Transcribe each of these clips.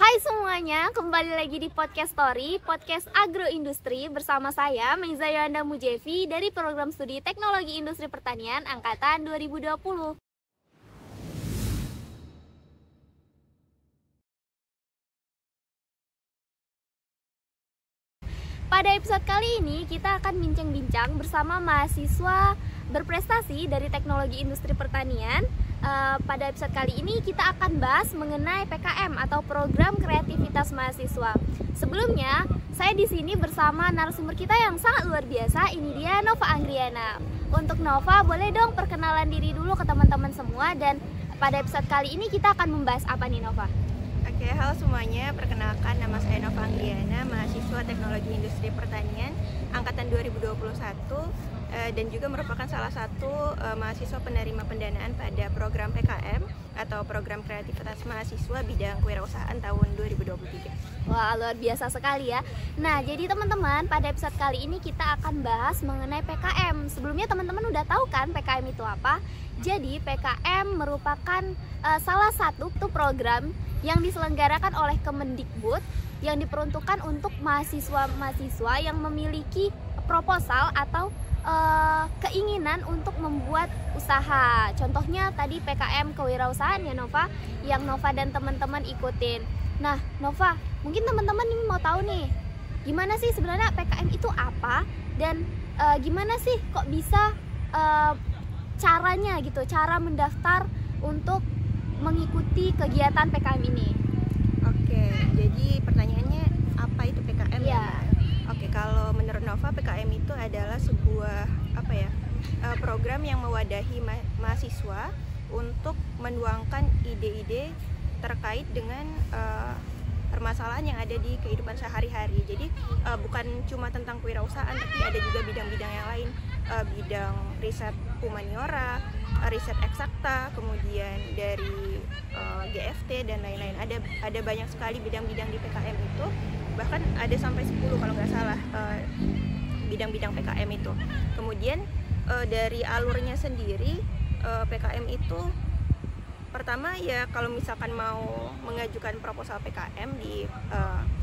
Hai semuanya, kembali lagi di Podcast Story, podcast agroindustri bersama saya Meiza Yohanda Mujevi dari program studi Teknologi Industri Pertanian angkatan 2020. Pada episode kali ini kita akan bincang-bincang bersama mahasiswa berprestasi dari Teknologi Industri Pertanian. Pada episode kali ini kita akan bahas mengenai PKM atau Program Kreativitas Mahasiswa. Sebelumnya, saya di sini bersama narasumber kita yang sangat luar biasa. Ini dia Nova Anggriana. Untuk Nova, boleh dong perkenalan diri dulu ke teman-teman semua. Dan pada episode kali ini kita akan membahas apa nih, Nova? Oke, halo semuanya. Perkenalkan, nama saya Nova Anggriana, mahasiswa Teknologi Industri Pertanian angkatan 2021 dan juga merupakan salah satu mahasiswa penerima pendanaan pada program PKM atau Program Kreativitas Mahasiswa bidang kewirausahaan tahun 2023. Wah, luar biasa sekali ya. Nah, jadi teman-teman, pada episode kali ini kita akan bahas mengenai PKM. Sebelumnya teman-teman udah tahu kan PKM itu apa? Jadi PKM merupakan salah satu program yang diselenggarakan oleh Kemendikbud yang diperuntukkan untuk mahasiswa-mahasiswa yang memiliki proposal atau keinginan untuk membuat usaha. Contohnya tadi PKM kewirausahaan ya Nova, yang Nova dan teman-teman ikutin. Nah Nova, mungkin teman-teman ini mau tahu nih, gimana sih sebenarnya PKM itu apa? Dan gimana sih kok bisa caranya gitu, cara mendaftar untuk mengikuti kegiatan PKM ini? Oke, jadi pertanyaannya apa itu PKM? Ya. Oke, kalau menurut Nova, PKM itu adalah sebuah program yang mewadahi mahasiswa untuk menuangkan ide-ide terkait dengan permasalahan yang ada di kehidupan sehari-hari. Jadi bukan cuma tentang kewirausahaan, tapi ada juga bidang-bidang yang lain, bidang riset humaniora, riset eksakta, kemudian dari GFT dan lain-lain. Ada banyak sekali bidang-bidang di PKM itu, bahkan ada sampai 10 kalau nggak salah bidang-bidang PKM itu. Kemudian dari alurnya sendiri, PKM itu pertama ya kalau misalkan mau mengajukan proposal PKM di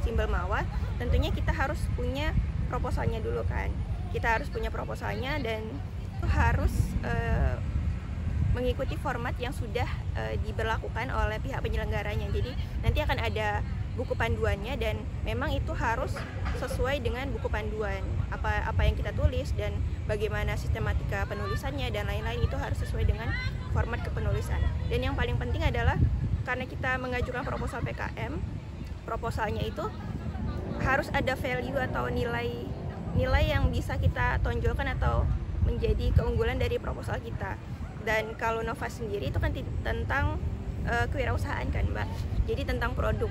Simbel Mawar, tentunya kita harus punya proposalnya dulu kan. Kita harus punya proposalnya dan harus mengikuti format yang sudah diberlakukan oleh pihak penyelenggaranya. Jadi nanti akan ada buku panduannya dan memang itu harus sesuai dengan buku panduan, apa yang kita tulis dan bagaimana sistematika penulisannya dan lain-lain, itu harus sesuai dengan format kepenulisan. Dan yang paling penting adalah karena kita mengajukan proposal PKM, proposalnya itu harus ada value atau nilai yang bisa kita tonjolkan atau menjadi keunggulan dari proposal kita. Dan kalau Nova sendiri itu kan tentang kewirausahaan kan Mbak, jadi tentang produk.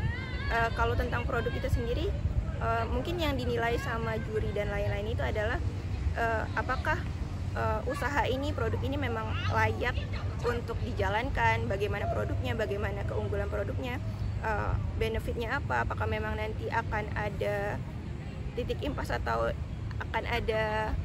Kalau tentang produk itu sendiri, mungkin yang dinilai sama juri dan lain-lain itu adalah apakah usaha ini, produk ini memang layak untuk dijalankan, bagaimana produknya, bagaimana keunggulan produknya, benefitnya apa, apakah memang nanti akan ada titik impas atau akan ada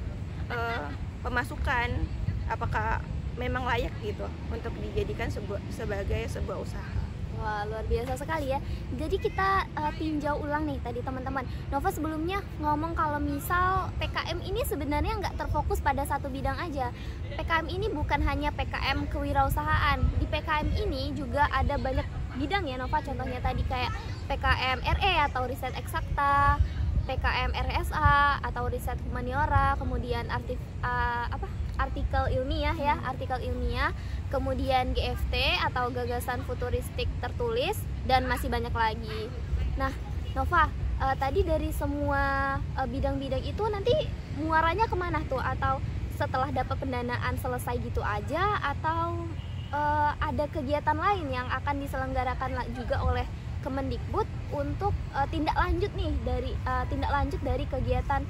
pemasukan, apakah memang layak gitu untuk dijadikan sebagai sebuah usaha. Wah, luar biasa sekali ya. Jadi kita tinjau ulang nih tadi teman-teman. Nova sebelumnya ngomong kalau misal PKM ini sebenarnya nggak terfokus pada satu bidang aja. PKM ini bukan hanya PKM kewirausahaan. Di PKM ini juga ada banyak bidang ya Nova. Contohnya tadi kayak PKM RE atau riset eksakta, PKM RSA atau riset humaniora, kemudian artikel ilmiah ya, artikel ilmiah, kemudian GFT atau gagasan futuristik tertulis, dan masih banyak lagi. Nah, Nova, tadi dari semua bidang-bidang itu nanti muaranya kemana tuh? Atau setelah dapat pendanaan selesai gitu aja? Atau ada kegiatan lain yang akan diselenggarakan juga oleh Kemendikbud untuk tindak lanjut dari kegiatan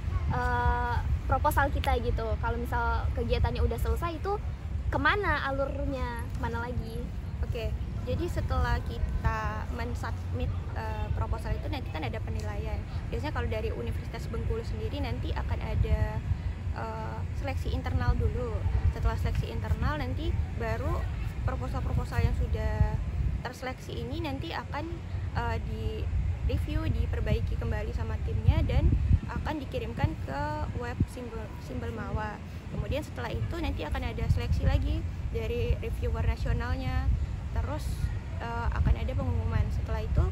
proposal kita gitu? Kalau misal kegiatannya udah selesai, itu kemana alurnya, kemana lagi? Oke, jadi setelah kita mensubmit proposal itu nanti kan ada penilaian. Biasanya kalau dari Universitas Bengkulu sendiri nanti akan ada seleksi internal dulu. Setelah seleksi internal nanti baru proposal-proposal yang sudah terseleksi ini nanti akan di review, diperbaiki kembali sama timnya dan akan dikirimkan ke web Simbel Mawa. Kemudian setelah itu nanti akan ada seleksi lagi dari reviewer nasionalnya, terus akan ada pengumuman. Setelah itu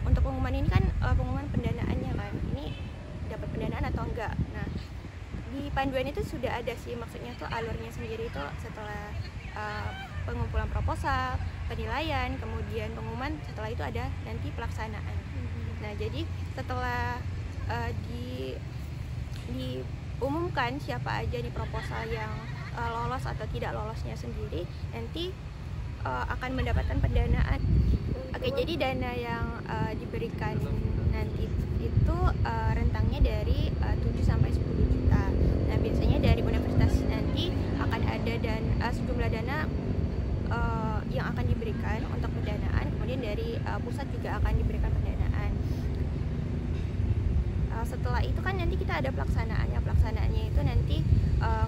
untuk pengumuman ini kan pengumuman pendanaannya kan, ini dapat pendanaan atau enggak. Nah, di panduan itu sudah ada sih, maksudnya tuh alurnya sendiri itu setelah pengumpulan proposal, penilaian, kemudian pengumuman, setelah itu ada nanti pelaksanaan. Nah, jadi setelah diumumkan siapa aja di proposal yang lolos atau tidak lolosnya sendiri, nanti akan mendapatkan pendanaan. Oke, jadi dana yang diberikan nanti itu rentangnya dari 7 sampai 10 juta. Nah, biasanya dari universitas nanti akan ada sejumlah dana yang akan diberikan untuk pendanaan, kemudian dari pusat juga akan diberikan pendanaan. Setelah itu kan nanti kita ada pelaksanaannya. Pelaksanaannya itu nanti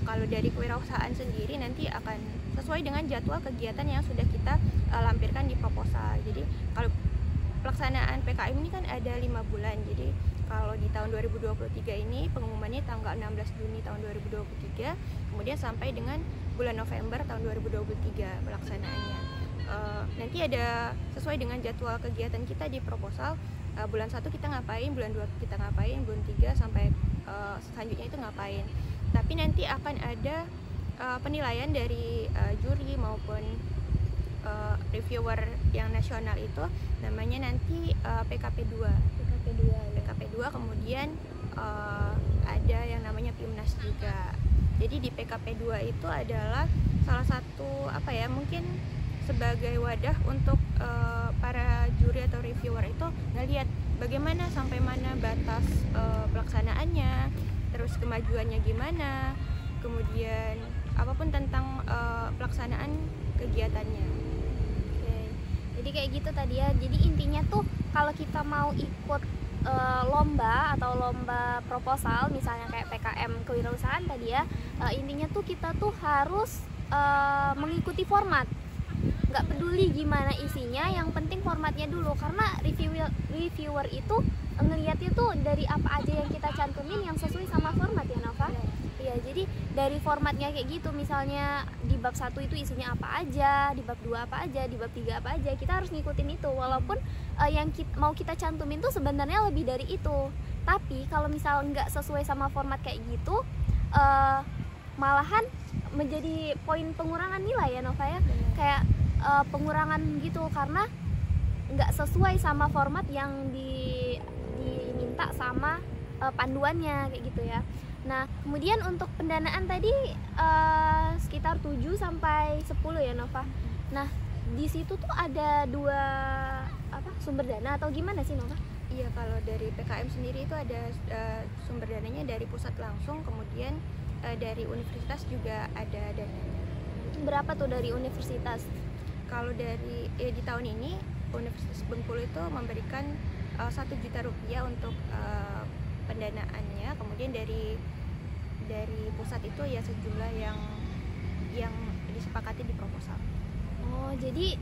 kalau dari kewirausahaan sendiri nanti akan sesuai dengan jadwal kegiatan yang sudah kita lampirkan di proposal. Jadi kalau pelaksanaan PKM ini kan ada 5 bulan. Jadi kalau di tahun 2023 ini pengumumannya tanggal 16 Juni tahun 2023, kemudian sampai dengan bulan November tahun 2023 pelaksanaannya. Nanti ada sesuai dengan jadwal kegiatan kita di proposal, bulan 1 kita ngapain, bulan 2 kita ngapain, bulan 3 sampai selanjutnya itu ngapain. Tapi nanti akan ada penilaian dari juri maupun reviewer yang nasional itu, namanya nanti PKP2. PKP2, kemudian ada yang namanya PIMNAS juga. Jadi di PKP2 itu adalah salah satu mungkin sebagai wadah untuk para juri atau reviewer itu ngelihat bagaimana sampai mana batas pelaksanaannya, terus kemajuannya gimana, kemudian apapun tentang pelaksanaan kegiatannya. Oke. Jadi kayak gitu tadi ya. Jadi intinya tuh kalau kita mau ikut lomba atau lomba proposal, misalnya kayak PKM kewirausahaan tadi ya, intinya tuh kita tuh harus mengikuti format. Nggak peduli gimana isinya, yang penting formatnya dulu, karena reviewer itu ngelihatnya tuh dari apa aja yang kita cantumin yang sesuai sama format ya Nova. Iya, jadi dari formatnya kayak gitu, misalnya di bab 1 itu isinya apa aja, di bab 2 apa aja, di bab 3 apa aja, kita harus ngikutin itu. Walaupun yang mau kita cantumin tuh sebenarnya lebih dari itu, tapi kalau misal nggak sesuai sama format kayak gitu, malahan menjadi poin pengurangan nilai ya Nova ya. Kayak pengurangan gitu, karena nggak sesuai sama format yang diminta sama panduannya kayak gitu ya. Nah, kemudian untuk pendanaan tadi sekitar 7 sampai 10 ya Nova. Nah, di situ tuh ada 2 sumber dana atau gimana sih Nova? Iya, kalau dari PKM sendiri itu ada sumber dananya dari pusat langsung, kemudian dari universitas juga ada dananya. Berapa tuh dari universitas? Kalau dari di tahun ini Universitas Bengkulu itu memberikan 1 juta rupiah untuk pendanaannya, kemudian dari pusat itu ya sejumlah yang disepakati di proposal. Oh, jadi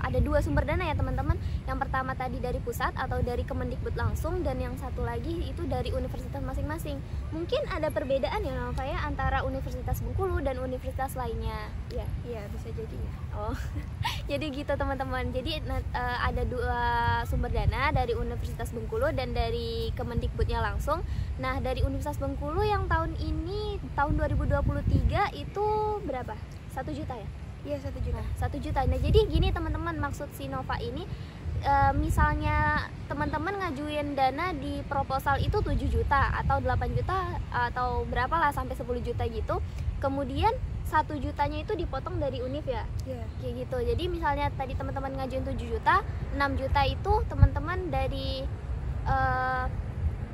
ada 2 sumber dana ya teman-teman. Yang pertama tadi dari pusat atau dari Kemendikbud langsung, dan yang satu lagi itu dari universitas masing-masing. Mungkin ada perbedaan ya Nova ya antara Universitas Bengkulu dan universitas lainnya. Iya, bisa jadi ya. Oh, jadi gitu teman-teman. Jadi ada 2 sumber dana, dari Universitas Bengkulu dan dari Kemendikbudnya langsung. Nah, dari Universitas Bengkulu yang tahun ini, tahun 2023 itu berapa? 1 juta ya? Iya, 1 juta. 1 juta. Nah, jadi gini teman-teman, maksud si Nova ini, misalnya teman-teman ngajuin dana di proposal itu 7 juta atau 8 juta atau berapa lah sampai 10 juta gitu. Kemudian 1 jutanya itu dipotong dari univ ya. Iya. Kayak gitu. Jadi misalnya tadi teman-teman ngajuin 7 juta, 6 juta itu teman-teman dari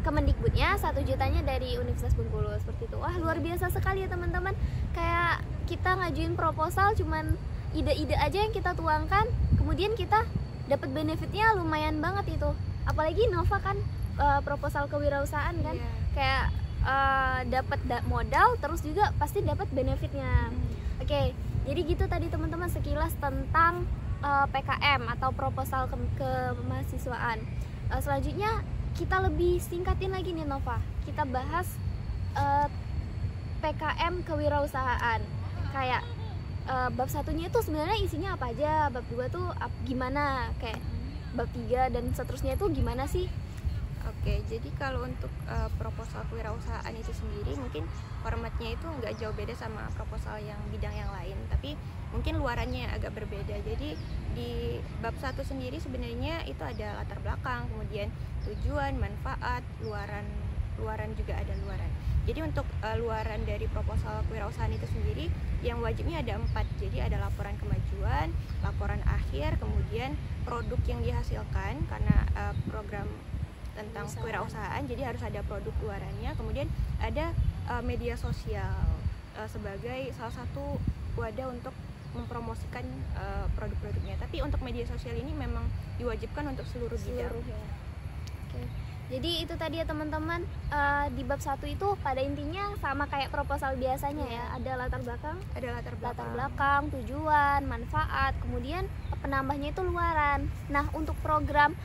Kemendikbudnya, 1 jutanya dari Universitas Bengkulu, seperti itu. Wah, luar biasa sekali ya teman-teman. Kayak kita ngajuin proposal cuman ide-ide aja yang kita tuangkan, kemudian kita dapat benefitnya lumayan banget itu. Apalagi Nova kan proposal kewirausahaan kan, kayak dapat modal terus juga pasti dapat benefitnya. Oke, jadi gitu tadi teman-teman sekilas tentang PKM atau proposal kemahasiswaan. Selanjutnya kita lebih singkatin lagi nih Nova, kita bahas PKM kewirausahaan. Kayak bab satunya itu sebenarnya isinya apa aja, bab 2 tuh gimana, kayak bab 3 dan seterusnya itu gimana sih? Oke, jadi kalau untuk proposal kewirausahaan itu sendiri mungkin formatnya itu nggak jauh beda sama proposal yang bidang yang lain, tapi mungkin luarannya agak berbeda. Jadi di bab 1 sendiri sebenarnya itu ada latar belakang, kemudian tujuan, manfaat, luaran juga ada luaran. Jadi untuk luaran dari proposal kewirausahaan itu sendiri yang wajibnya ada 4. Jadi ada laporan kemajuan, laporan akhir, kemudian produk yang dihasilkan karena program tentang kewirausahaan, jadi harus ada produk luarannya, kemudian ada media sosial sebagai salah satu wadah untuk mempromosikan produk-produknya. Tapi untuk media sosial ini memang diwajibkan untuk seluruh bidang. Ya. Oke. Jadi itu tadi ya teman-teman, di bab 1 itu pada intinya sama kayak proposal biasanya ya, ada latar belakang, tujuan, manfaat, kemudian penambahnya itu luaran. Nah untuk program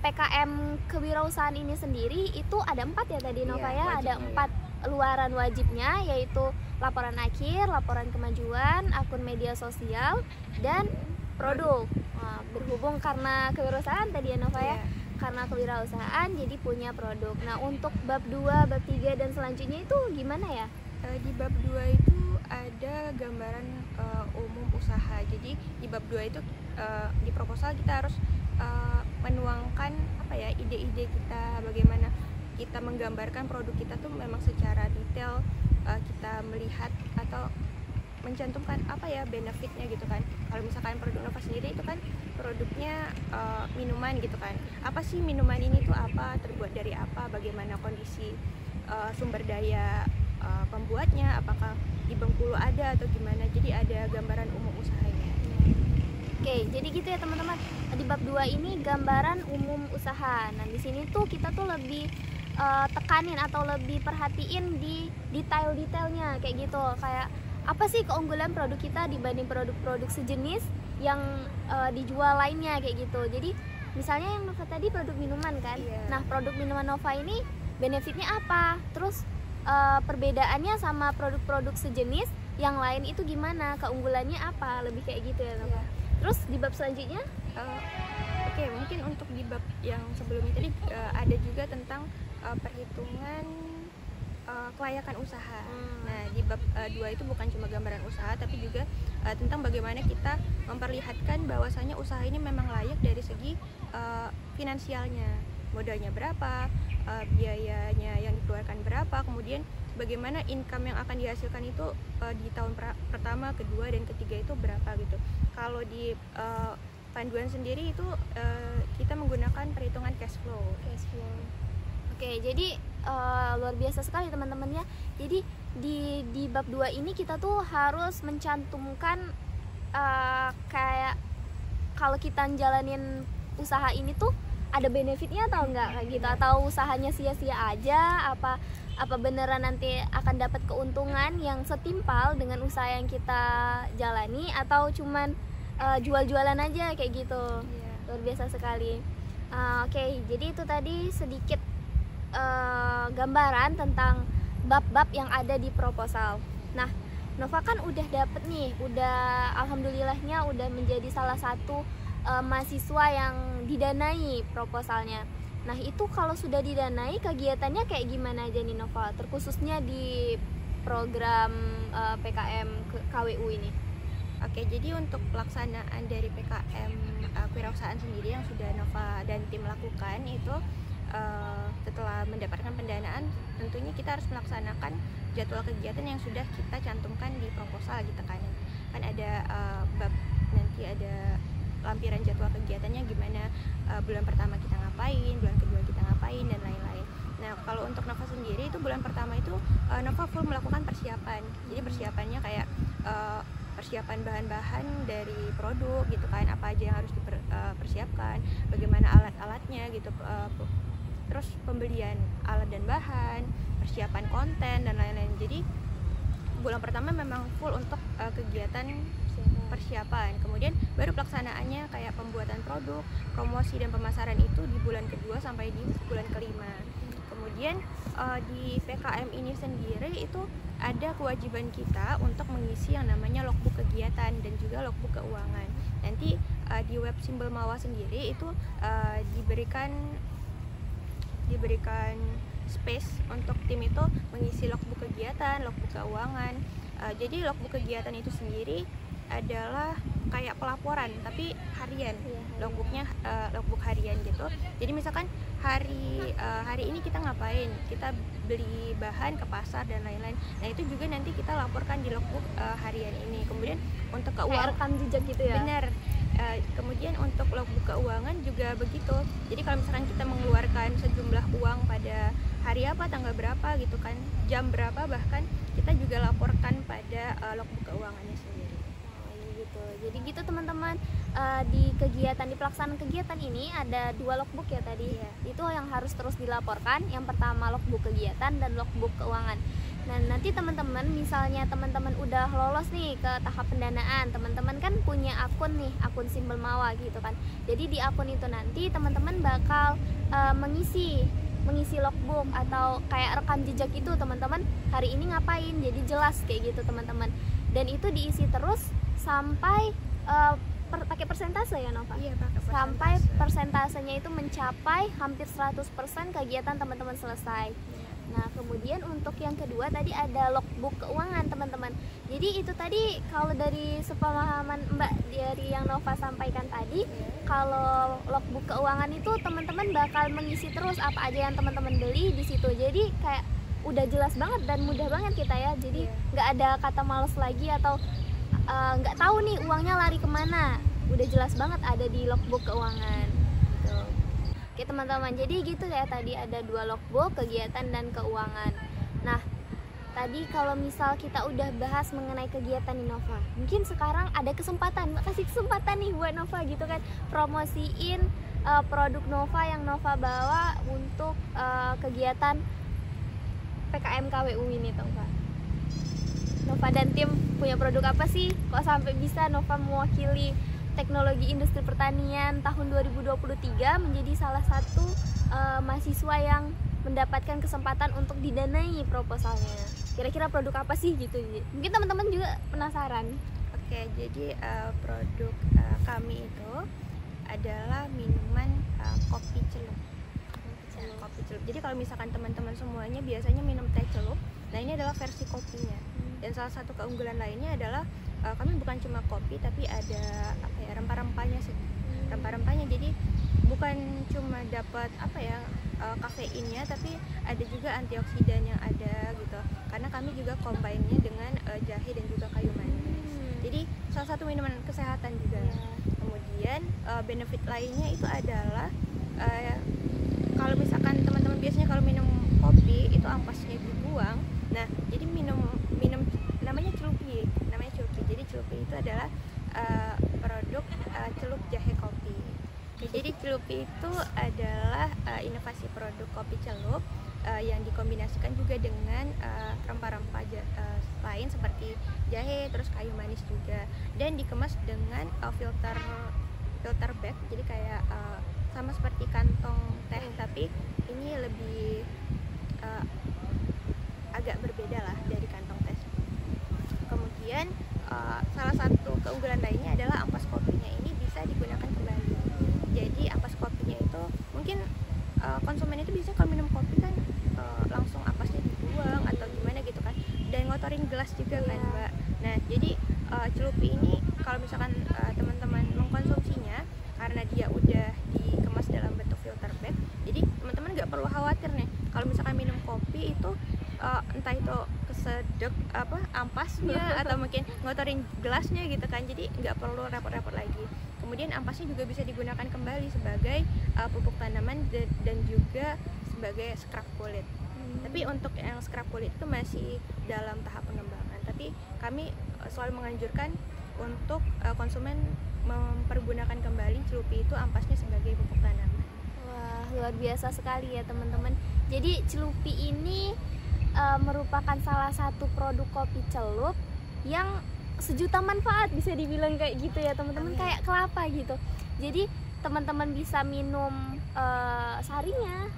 PKM kewirausahaan ini sendiri itu ada 4 ya tadi Nova ya, ada 4 luaran wajibnya, yaitu laporan akhir, laporan kemajuan, akun media sosial, dan produk. Nah, berhubung karena kewirausahaan tadi ya Nova ya, karena kewirausahaan jadi punya produk. Nah untuk bab 2, bab 3 dan selanjutnya itu gimana ya? Di bab 2 itu ada gambaran umum usaha. Jadi di bab 2 itu di proposal kita harus menuangkan ide-ide kita, bagaimana kita menggambarkan produk kita tuh memang secara detail, kita melihat atau mencantumkan benefitnya gitu kan. Kalau misalkan produk Nova sendiri itu kan produknya minuman gitu kan, apa sih minuman ini tuh apa, terbuat dari apa, bagaimana kondisi sumber daya pembuatnya, apakah di Bengkulu ada atau gimana. Jadi ada gambaran umum usahanya. Oke, jadi gitu ya teman-teman. Di bab 2 ini gambaran umum usaha. Nah, di sini tuh kita tuh lebih tekanin atau lebih perhatiin di detail-detailnya kayak gitu. Kayak apa sih keunggulan produk kita dibanding produk-produk sejenis yang dijual lainnya kayak gitu. Jadi misalnya yang Nova tadi produk minuman kan. Nah, produk minuman Nova ini benefitnya apa? Terus perbedaannya sama produk-produk sejenis yang lain itu gimana? Keunggulannya apa? Lebih kayak gitu ya Nova. Terus di bab selanjutnya, oke, mungkin untuk di bab yang sebelumnya tadi ada juga tentang perhitungan kelayakan usaha. Nah di bab 2 itu bukan cuma gambaran usaha, tapi juga tentang bagaimana kita memperlihatkan bahwasanya usaha ini memang layak dari segi finansialnya, modalnya berapa, biayanya yang dikeluarkan berapa, kemudian bagaimana income yang akan dihasilkan itu di tahun pertama, kedua, dan ketiga itu berapa gitu. Kalau di panduan sendiri itu kita menggunakan perhitungan cash flow. Oke, jadi luar biasa sekali teman-teman ya. Jadi di bab 2 ini kita tuh harus mencantumkan kayak kalau kita jalanin usaha ini tuh ada benefitnya atau enggak kayak gitu, atau usahanya sia-sia aja, apa beneran nanti akan dapat keuntungan yang setimpal dengan usaha yang kita jalani, atau cuman jual-jualan aja kayak gitu. Luar biasa sekali. Oke, jadi itu tadi sedikit gambaran tentang bab-bab yang ada di proposal. Nah, Nova kan udah dapet nih, alhamdulillahnya udah menjadi salah satu mahasiswa yang didanai proposalnya. Nah itu kalau sudah didanai, kegiatannya kayak gimana aja nih Nova, terkhususnya di program PKM KWU ini? Oke, jadi untuk pelaksanaan dari PKM kewirausahaan sendiri yang sudah Nova dan tim lakukan itu setelah mendapatkan pendanaan, tentunya kita harus melaksanakan jadwal kegiatan yang sudah kita cantumkan di proposal gitu kan. Kan ada bab nanti ada lampiran jadwal kegiatannya gimana, bulan pertama kita ngapain, bulan kedua kita ngapain, dan lain-lain. Nah kalau untuk Nova sendiri itu bulan pertama itu Nova full melakukan persiapan. Jadi persiapannya kayak persiapan bahan-bahan dari produk gitu kan, apa aja yang harus dipersiapkan, bagaimana alat-alatnya gitu, terus pembelian alat dan bahan, persiapan konten dan lain-lain. Jadi bulan pertama memang full untuk kegiatan persiapan, kemudian baru pelaksanaannya kayak pembuatan produk, promosi dan pemasaran itu di bulan kedua sampai di bulan kelima. Kemudian di PKM ini sendiri itu ada kewajiban kita untuk mengisi yang namanya logbook kegiatan dan juga logbook keuangan. Nanti di web Simbol Mawa sendiri itu diberikan space untuk tim itu mengisi logbook kegiatan, logbook keuangan. Jadi logbook kegiatan itu sendiri adalah kayak pelaporan tapi harian, logbooknya logbook harian gitu. Jadi misalkan hari ini kita ngapain, kita beli bahan ke pasar dan lain-lain. Nah itu juga nanti kita laporkan di logbook harian ini. Kemudian untuk keuangan rekam jejak gitu ya. Benar. Kemudian untuk logbook keuangan juga begitu. Jadi kalau misalkan kita mengeluarkan sejumlah uang pada hari apa, tanggal berapa gitu kan, jam berapa, bahkan kita juga laporkan pada logbook keuangannya sendiri. Gitu. Jadi gitu teman-teman, di pelaksanaan kegiatan ini ada 2 logbook ya tadi. Itu yang harus terus dilaporkan. Yang pertama logbook kegiatan dan logbook keuangan. Nah nanti teman-teman, misalnya teman-teman udah lolos nih ke tahap pendanaan, teman-teman kan punya akun nih, akun Simbol Mawa gitu kan. Jadi di akun itu nanti teman-teman bakal mengisi logbook atau kayak rekam jejak itu, teman-teman hari ini ngapain, jadi jelas kayak gitu teman-teman. Dan itu diisi terus sampai pakai persentase ya Nova? Iya, pakai persentase. Sampai persentasenya itu mencapai hampir 100% kegiatan teman-teman selesai. Nah kemudian untuk yang kedua tadi ada logbook keuangan teman-teman. Jadi itu tadi kalau dari sepemahaman Mbak dari yang Nova sampaikan tadi, kalau logbook keuangan itu teman-teman bakal mengisi terus apa aja yang teman-teman beli di situ. Jadi kayak udah jelas banget dan mudah banget kita ya. Jadi nggak ada kata males lagi atau nggak tahu nih uangnya lari kemana. Udah jelas banget ada di logbook keuangan gitu. Oke teman-teman, jadi gitu ya, tadi ada 2 logbook, kegiatan dan keuangan. Nah tadi kalau misal kita udah bahas mengenai kegiatan di Nova, mungkin sekarang ada kesempatan, kasih kesempatan nih buat Nova gitu kan, promosiin produk Nova yang Nova bawa untuk kegiatan PKM KWU ini Nova. Nova dan tim punya produk apa sih kok sampai bisa Nova mewakili teknologi industri pertanian tahun 2023 menjadi salah satu mahasiswa yang mendapatkan kesempatan untuk didanai proposalnya. Kira-kira produk apa sih gitu? Mungkin teman-teman juga penasaran. Oke, jadi produk kami itu adalah minuman kopi celup. Kopi celup. Jadi kalau misalkan teman-teman semuanya biasanya minum teh celup, nah ini adalah versi kopinya. Dan salah satu keunggulan lainnya adalah kami bukan cuma kopi tapi ada rempah-rempahnya sih. Rempah-rempahnya jadi bukan cuma dapat kafeinnya, tapi ada juga antioksidan yang ada gitu. Karena kami juga combine-nya dengan jahe dan juga kayu manis. Jadi salah satu minuman kesehatan juga. Kemudian benefit lainnya itu adalah kalau misalkan teman-teman biasanya kalau minum kopi itu ampasnya dibuang. Nah, jadi minum namanya celupi. Jadi celupi itu adalah produk celup jahe kopi. Jadi celupi itu adalah inovasi produk kopi celup yang dikombinasikan juga dengan rempah-rempah lain seperti jahe, terus kayu manis juga, dan dikemas dengan filter bag. Jadi kayak sama seperti kantong teh, tapi ini lebih agak berbeda lah dari kantong teh. Kemudian salah satu keunggulan lainnya adalah ampas kopinya ini bisa digunakan kembali. Jadi ampas kopinya itu mungkin konsumen itu biasanya kalau minum kopi kan langsung ampasnya dibuang atau gimana gitu kan, dan ngotorin gelas juga kan Mbak. Nah jadi celupi ini kalau misalkan teman-teman mengkonsumsinya, karena dia udah dikemas dalam bentuk filter bag, jadi teman-teman nggak perlu khawatir nih kalau misalkan minum kopi itu entah itu kesedek ampasnya atau mungkin ngotorin gelasnya gitu kan, jadi nggak perlu repot-repot lagi. Kemudian ampasnya juga bisa digunakan kembali sebagai pupuk tanaman dan juga sebagai scrub kulit. Tapi untuk yang scrub kulit itu masih dalam tahap pengembangan, tapi kami selalu menganjurkan untuk konsumen mempergunakan kembali celupi itu ampasnya sebagai pupuk tanaman. Wah, luar biasa sekali ya teman-teman. Jadi celupi ini merupakan salah satu produk kopi celup yang sejuta manfaat bisa dibilang kayak gitu ya teman-teman, kayak kelapa gitu. Jadi teman-teman bisa minum sarinya,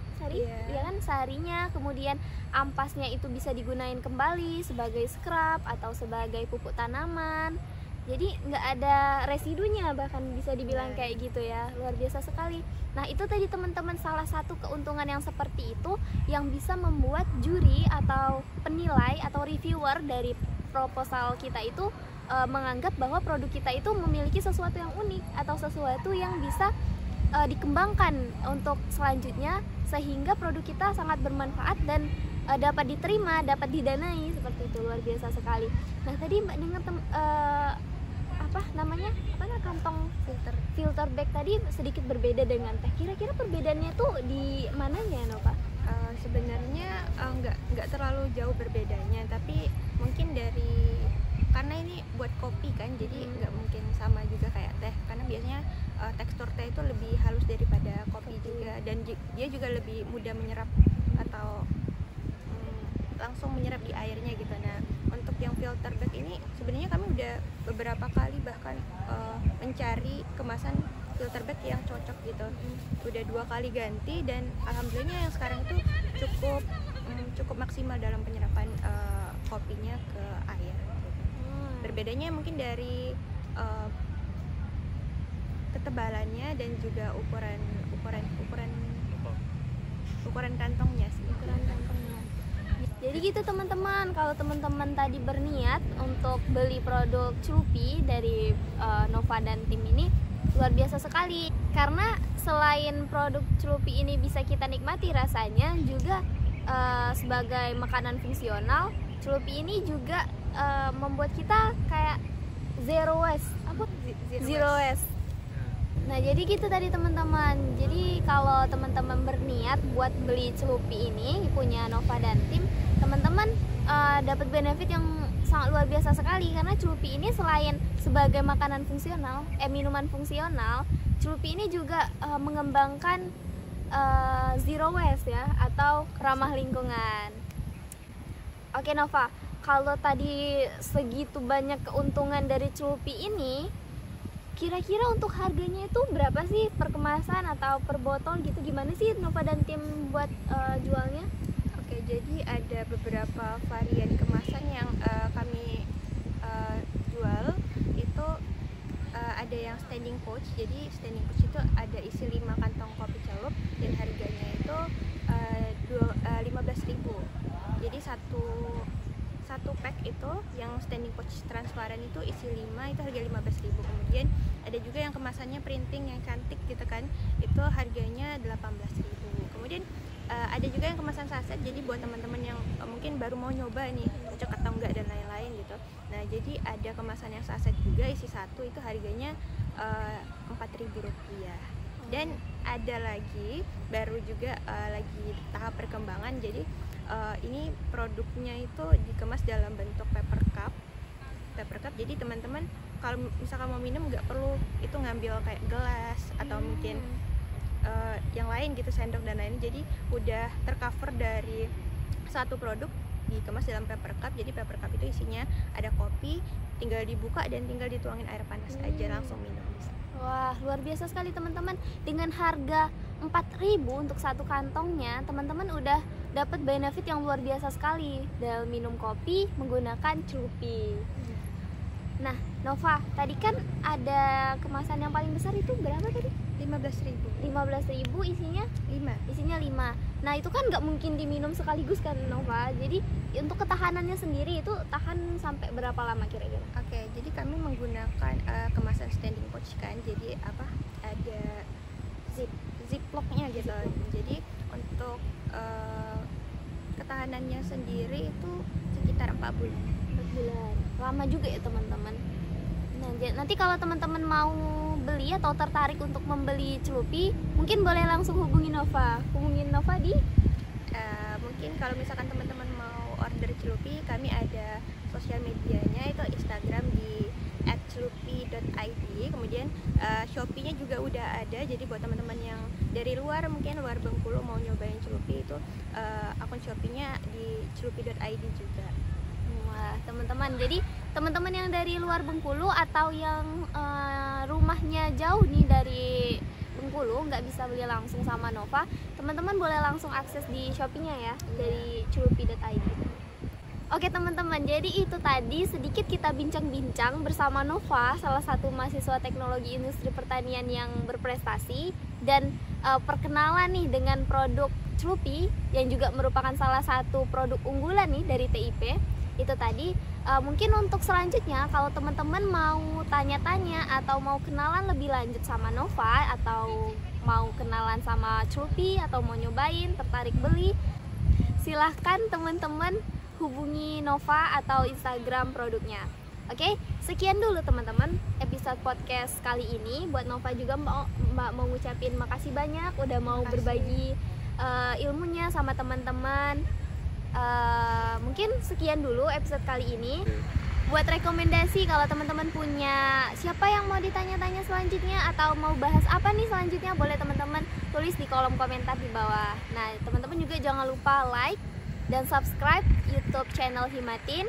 ya kan, sarinya, kemudian ampasnya itu bisa digunain kembali sebagai scrub atau sebagai pupuk tanaman. Jadi nggak ada residunya, bahkan bisa dibilang kayak gitu ya, luar biasa sekali. Nah itu tadi teman-teman salah satu keuntungan yang seperti itu yang bisa membuat juri atau penilai atau reviewer dari proposal kita itu menganggap bahwa produk kita itu memiliki sesuatu yang unik atau sesuatu yang bisa dikembangkan untuk selanjutnya, sehingga produk kita sangat bermanfaat dan dapat diterima, dapat didanai, seperti itu. Luar biasa sekali. Nah tadi Mbak dengar kantong filter bag tadi sedikit berbeda dengan teh. Kira-kira perbedaannya tuh di mananya, Nova? Sebenarnya nggak terlalu jauh berbedanya, tapi mungkin karena ini buat kopi kan, jadi nggak mungkin sama juga kayak teh, karena biasanya tekstur teh itu lebih halus daripada kopi juga, dan dia juga lebih mudah menyerap atau langsung menyerap di airnya gitu. Nah untuk yang filter bag ini sebenarnya kami udah beberapa kali bahkan mencari kemasan filter bag yang cocok gitu. Udah 2 kali ganti dan alhamdulillahnya yang sekarang itu cukup maksimal dalam penyerapan kopinya ke air. Berbedanya mungkin dari ketebalannya dan juga ukuran kantongnya sih. Jadi gitu teman-teman, kalau teman-teman tadi berniat untuk beli produk Celupi dari Nova dan tim ini, luar biasa sekali. Karena selain produk Celupi ini bisa kita nikmati rasanya, juga sebagai makanan fungsional, Celupi ini juga membuat kita kayak zero waste. Zero waste. Nah jadi gitu tadi teman-teman. Jadi kalau teman-teman berniat buat beli Celupi ini punya Nova dan tim, teman-teman dapat benefit yang sangat luar biasa sekali. Karena Celupi ini selain sebagai makanan fungsional, minuman fungsional, Celupi ini juga mengembangkan zero waste ya, atau ramah lingkungan. Oke Nova, kalau tadi segitu banyak keuntungan dari Celupi ini, kira-kira untuk harganya itu berapa sih per kemasan atau per botol gitu? Gimana sih Nova dan tim buat jualnya? Oke, jadi ada beberapa varian kemasan yang kami jual. Itu ada yang standing pouch. Jadi standing pouch itu ada isi 5 kantong kopi celup dan harganya itu 15.000. Jadi satu pack itu yang standing pouch transparan itu isi 5, itu harga 15.000. Kemudian ada juga yang kemasannya printing yang cantik gitu kan, itu harganya 18.000. Kemudian ada juga yang kemasan saset, jadi buat teman-teman yang mungkin baru mau nyoba nih cocok atau enggak dan lain-lain gitu. Nah jadi ada kemasan yang saset juga isi 1, itu harganya 4.000 rupiah. Dan ada lagi baru juga lagi tahap perkembangan, jadi ini produknya itu dikemas dalam bentuk paper cup. Jadi teman-teman kalau misalkan mau minum nggak perlu itu ngambil kayak gelas atau mungkin yang lain gitu, sendok dan lain. Jadi udah tercover dari satu produk dikemas dalam paper cup. Jadi paper cup itu isinya ada kopi, tinggal dibuka dan tinggal dituangin air panas aja, langsung minum. Wah luar biasa sekali teman-teman. Dengan harga 4.000 untuk satu kantongnya, teman-teman udah dapat benefit yang luar biasa sekali dalam minum kopi menggunakan Celupi. Nah Nova, tadi kan ada kemasan yang paling besar itu berapa tadi? 15.000. 15.000 isinya 5. Nah itu kan nggak mungkin diminum sekaligus kan Nova. Jadi untuk ketahanannya sendiri itu tahan sampai berapa lama kira-kira? Oke, jadi kami menggunakan kemasan standing pouch kan. Jadi ada ziplocknya gitu. Jadi untuk ketahanannya sendiri itu sekitar 4 bulan. 4 bulan. Lama juga ya teman-teman. Nah, nanti kalau teman-teman mau beli atau tertarik untuk membeli Celupi, mungkin boleh langsung hubungi Nova. Hubungin Nova di mungkin kalau misalkan teman-teman mau order Celupi, kami ada sosial medianya, itu Instagram di @celupi.id. Kemudian Shopee-nya juga udah ada. Jadi buat teman-teman yang dari luar, mungkin luar Bengkulu mau nyobain Celupi, itu akun Shopee-nya di celupi.id juga. Wah teman-teman, jadi teman-teman yang dari luar Bengkulu atau yang rumahnya jauh nih dari Bengkulu, nggak bisa beli langsung sama Nova, teman-teman boleh langsung akses di Shopee-nya ya, dari celupi.id. Oke teman-teman, jadi itu tadi sedikit kita bincang-bincang bersama Nova, salah satu mahasiswa teknologi industri pertanian yang berprestasi, dan perkenalan nih dengan produk Celupi yang juga merupakan salah satu produk unggulan nih dari TIP. Itu tadi. Mungkin untuk selanjutnya kalau teman-teman mau tanya-tanya atau mau kenalan lebih lanjut sama Nova, atau mau kenalan sama Celupi, atau mau nyobain, tertarik beli, silahkan teman-teman hubungi Nova atau Instagram produknya. Oke, sekian dulu teman-teman episode podcast kali ini. Buat Nova juga mau ngucapin makasih banyak udah mau berbagi ilmunya sama teman-teman. Mungkin sekian dulu episode kali ini. Buat rekomendasi kalau teman-teman punya siapa yang mau ditanya-tanya selanjutnya atau mau bahas apa nih selanjutnya, boleh teman-teman tulis di kolom komentar di bawah. Nah teman-teman juga jangan lupa like dan subscribe YouTube channel Himatin,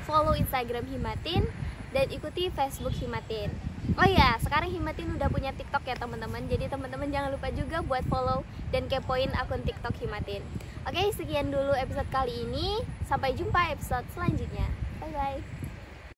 follow Instagram Himatin, dan ikuti Facebook Himatin. Oh ya, sekarang Himatin udah punya TikTok ya teman-teman. Jadi teman-teman jangan lupa juga buat follow dan kepoin akun TikTok Himatin. Oke, sekian dulu episode kali ini. Sampai jumpa episode selanjutnya. Bye bye.